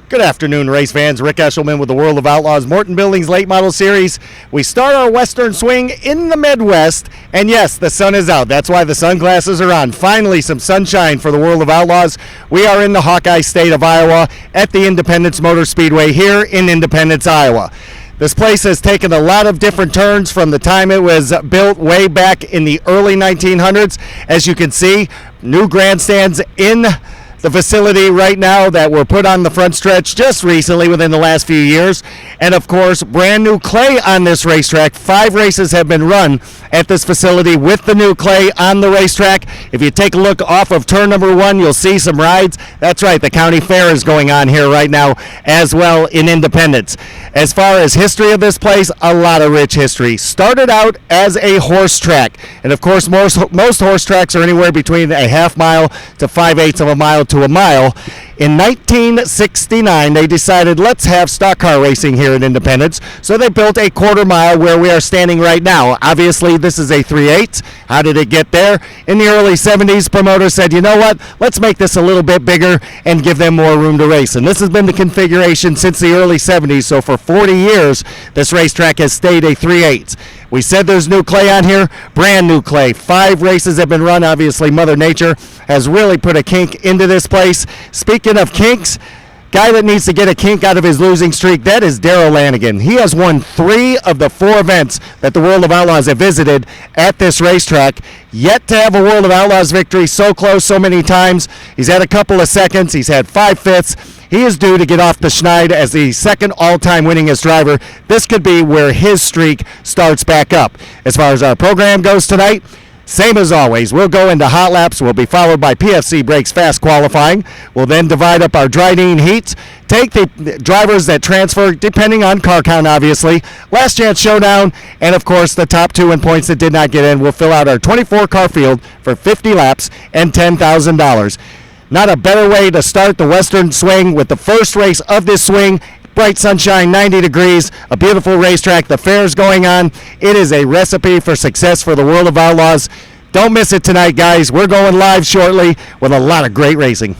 Good afternoon, race fans. Rick Eshelman with the World of Outlaws Morton Buildings Late Model Series. We start our Western swing in the Midwest, and yes, the sun is out. That's why the sunglasses are on. Finally, some sunshine for the World of Outlaws. We are in the Hawkeye State of Iowa at the Independence Motor Speedway here in Independence, Iowa. This place has taken a lot of different turns from the time it was built way back in the early 1900s. As you can see, new grandstands in the facility right now that were put on the front stretch just recently within the last few years. And of course, brand new clay on this racetrack. 5 races have been run at this facility with the new clay on the racetrack. If you take a look off of turn number 1, you'll see some rides. That's right, the county fair is going on here right now as well in Independence. As far as history of this place, a lot of rich history. Started out as a horse track. And of course, most horse tracks are anywhere between a half mile to 5/8 of a mile to a mile. In 1969, they decided, let's have stock car racing here in Independence. So they built a quarter mile where we are standing right now. Obviously, this is a 3/8. How did it get there? In the early 70s, promoters said, you know what? Let's make this a little bit bigger and give them more room to race. And this has been the configuration since the early 70s. So for 40 years, this racetrack has stayed a 3/8. We said there's new clay on here, brand new clay. 5 races have been run. Obviously, Mother Nature has really put a kink into this place. Speaking of kinks, guy that needs to get a kink out of his losing streak, that is Darrell Lanigan. He has won 3 of the 4 events that the World of Outlaws have visited at this racetrack. Yet to have a World of Outlaws victory so close so many times. He's had a couple of seconds. He's had 5 fifths. He is due to get off the schneid as the second all-time winningest driver. This could be where his streak starts back up. As far as our program goes tonight, same as always. We'll go into hot laps. We'll be followed by PFC Breaks Fast qualifying. We'll then divide up our Dryden heats. Take the drivers that transfer, depending on car count, obviously. Last chance showdown, and of course, the top 2 in points that did not get in. We'll fill out our 24-car field for 50 laps and $10,000. Not a better way to start the Western swing with the first race of this swing. Bright sunshine, 90 degrees, a beautiful racetrack. The fair's going on. It is a recipe for success for the World of Outlaws. Don't miss it tonight, guys. We're going live shortly with a lot of great racing.